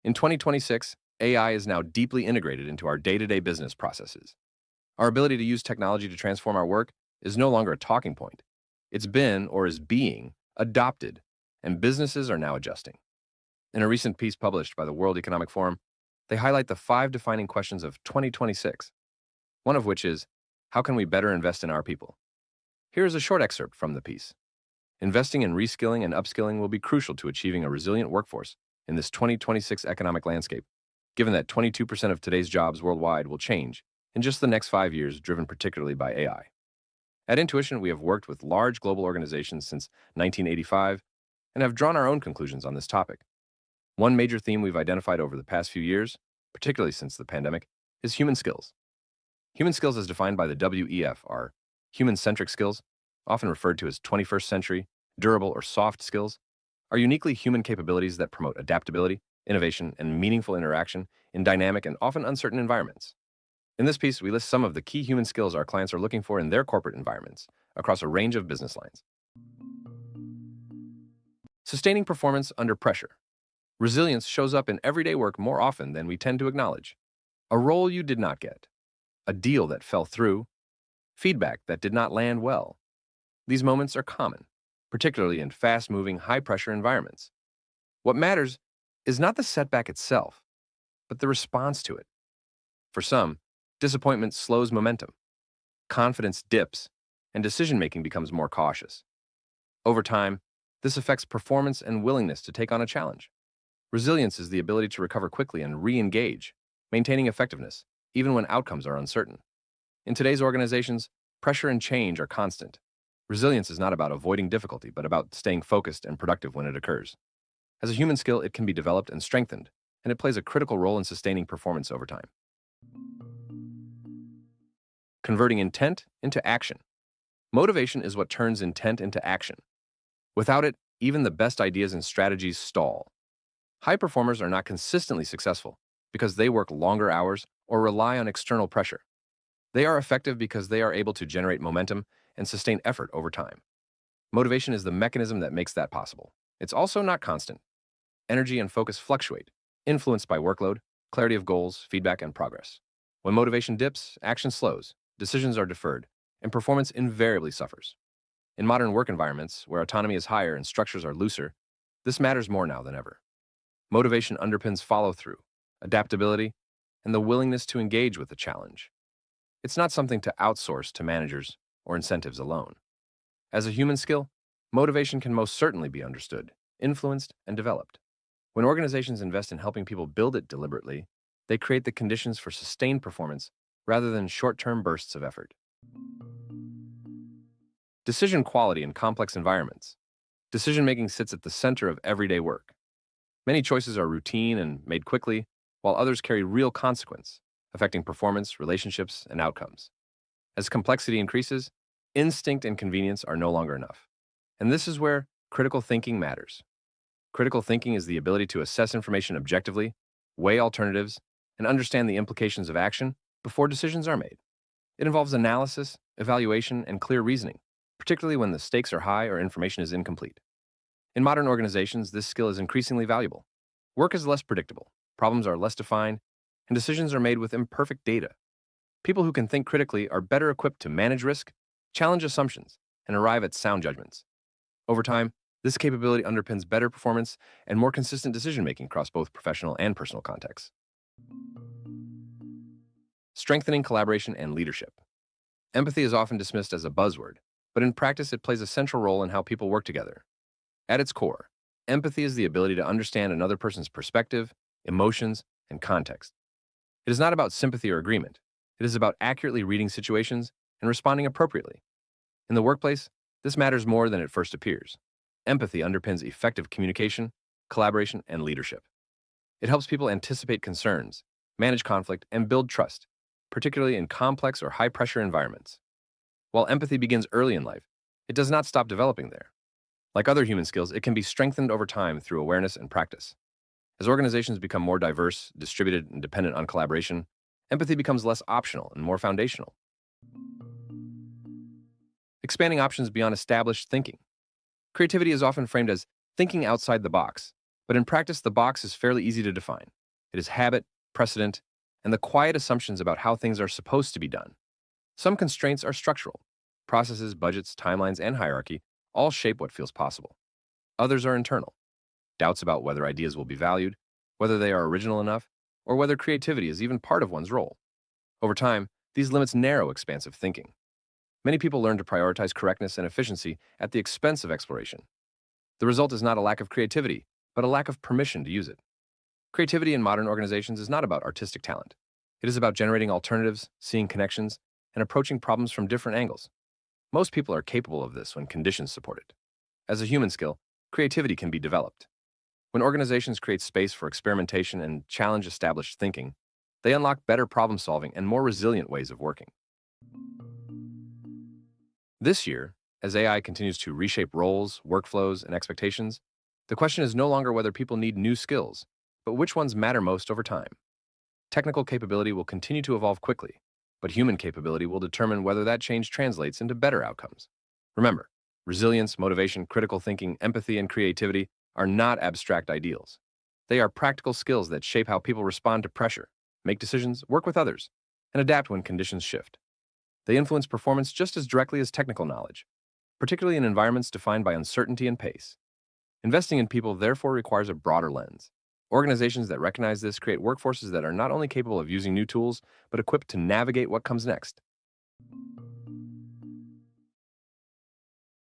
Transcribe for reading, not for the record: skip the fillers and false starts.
In 2026, AI is now deeply integrated into our day-to-day business processes. Our ability to use technology to transform our work is no longer a talking point. It's been, or is being, adopted, and businesses are now adjusting. In a recent piece published by the World Economic Forum, they highlight the 5 defining questions of 2026, one of which is, how can we better invest in our people? Here is a short excerpt from the piece. Investing in reskilling and upskilling will be crucial to achieving a resilient workforce in this 2026 economic landscape, given that 22% of today's jobs worldwide will change in just the next 5 years, driven particularly by AI. At Intuition, we have worked with large global organizations since 1985 and have drawn our own conclusions on this topic. One major theme we've identified over the past few years, particularly since the pandemic, is human skills. Human skills as defined by the WEF are human-centric skills, often referred to as 21st century, durable or soft skills, are uniquely human capabilities that promote adaptability, innovation, and meaningful interaction in dynamic and often uncertain environments. In this piece, we list some of the key human skills our clients are looking for in their corporate environments across a range of business lines. Sustaining performance under pressure. Resilience shows up in everyday work more often than we tend to acknowledge. A role you did not get, a deal that fell through, feedback that did not land well. These moments are common, particularly in fast-moving, high-pressure environments. What matters is not the setback itself, but the response to it. For some, disappointment slows momentum, confidence dips, and decision-making becomes more cautious. Over time, this affects performance and willingness to take on a challenge. Resilience is the ability to recover quickly and re-engage, maintaining effectiveness, even when outcomes are uncertain. In today's organizations, pressure and change are constant. Resilience is not about avoiding difficulty, but about staying focused and productive when it occurs. As a human skill, it can be developed and strengthened, and it plays a critical role in sustaining performance over time. Converting intent into action. Motivation is what turns intent into action. Without it, even the best ideas and strategies stall. High performers are not consistently successful because they work longer hours or rely on external pressure. They are effective because they are able to generate momentum and sustain effort over time. Motivation is the mechanism that makes that possible. It's also not constant. Energy and focus fluctuate, influenced by workload, clarity of goals, feedback, and progress. When motivation dips, action slows, decisions are deferred, and performance invariably suffers. In modern work environments, where autonomy is higher and structures are looser, this matters more now than ever. Motivation underpins follow-through, adaptability, and the willingness to engage with the challenge. It's not something to outsource to managers or incentives alone. As a human skill, motivation can most certainly be understood, influenced, and developed. When organizations invest in helping people build it deliberately, they create the conditions for sustained performance rather than short-term bursts of effort. Decision quality in complex environments. Decision-making sits at the center of everyday work. Many choices are routine and made quickly, while others carry real consequence, affecting performance, relationships, and outcomes. As complexity increases, instinct and convenience are no longer enough. And this is where critical thinking matters. Critical thinking is the ability to assess information objectively, weigh alternatives, and understand the implications of action before decisions are made. It involves analysis, evaluation, and clear reasoning, particularly when the stakes are high or information is incomplete. In modern organizations, this skill is increasingly valuable. Work is less predictable, problems are less defined, and decisions are made with imperfect data. People who can think critically are better equipped to manage risk, challenge assumptions, and arrive at sound judgments. Over time, this capability underpins better performance and more consistent decision-making across both professional and personal contexts. Strengthening collaboration and leadership. Empathy is often dismissed as a buzzword, but in practice it plays a central role in how people work together. At its core, empathy is the ability to understand another person's perspective, emotions, and context. It is not about sympathy or agreement. It is about accurately reading situations and responding appropriately. In the workplace, this matters more than it first appears. Empathy underpins effective communication, collaboration, and leadership. It helps people anticipate concerns, manage conflict, and build trust, particularly in complex or high-pressure environments. While empathy begins early in life, it does not stop developing there. Like other human skills, it can be strengthened over time through awareness and practice. As organizations become more diverse, distributed, and dependent on collaboration, empathy becomes less optional and more foundational. Expanding options beyond established thinking. Creativity is often framed as thinking outside the box, But in practice, the box is fairly easy to define. It is habit, precedent, and the quiet assumptions about how things are supposed to be done. Some constraints are structural. Processes, budgets, timelines, and hierarchy all shape what feels possible. Others are internal. Doubts about whether ideas will be valued, whether they are original enough, or whether creativity is even part of one's role. Over time, these limits narrow expansive thinking. Many people learn to prioritize correctness and efficiency at the expense of exploration. The result is not a lack of creativity, but a lack of permission to use it. Creativity in modern organizations is not about artistic talent. It is about generating alternatives, seeing connections, and approaching problems from different angles. Most people are capable of this when conditions support it. As a human skill, creativity can be developed. When organizations create space for experimentation and challenge established thinking, they unlock better problem solving and more resilient ways of working. This year, as AI continues to reshape roles, workflows, and expectations, the question is no longer whether people need new skills, but which ones matter most over time. Technical capability will continue to evolve quickly, but human capability will determine whether that change translates into better outcomes. Remember, resilience, motivation, critical thinking, empathy, and creativity are not abstract ideals. They are practical skills that shape how people respond to pressure, make decisions, work with others, and adapt when conditions shift. They influence performance just as directly as technical knowledge, particularly in environments defined by uncertainty and pace. Investing in people therefore requires a broader lens. Organizations that recognize this create workforces that are not only capable of using new tools, but equipped to navigate what comes next.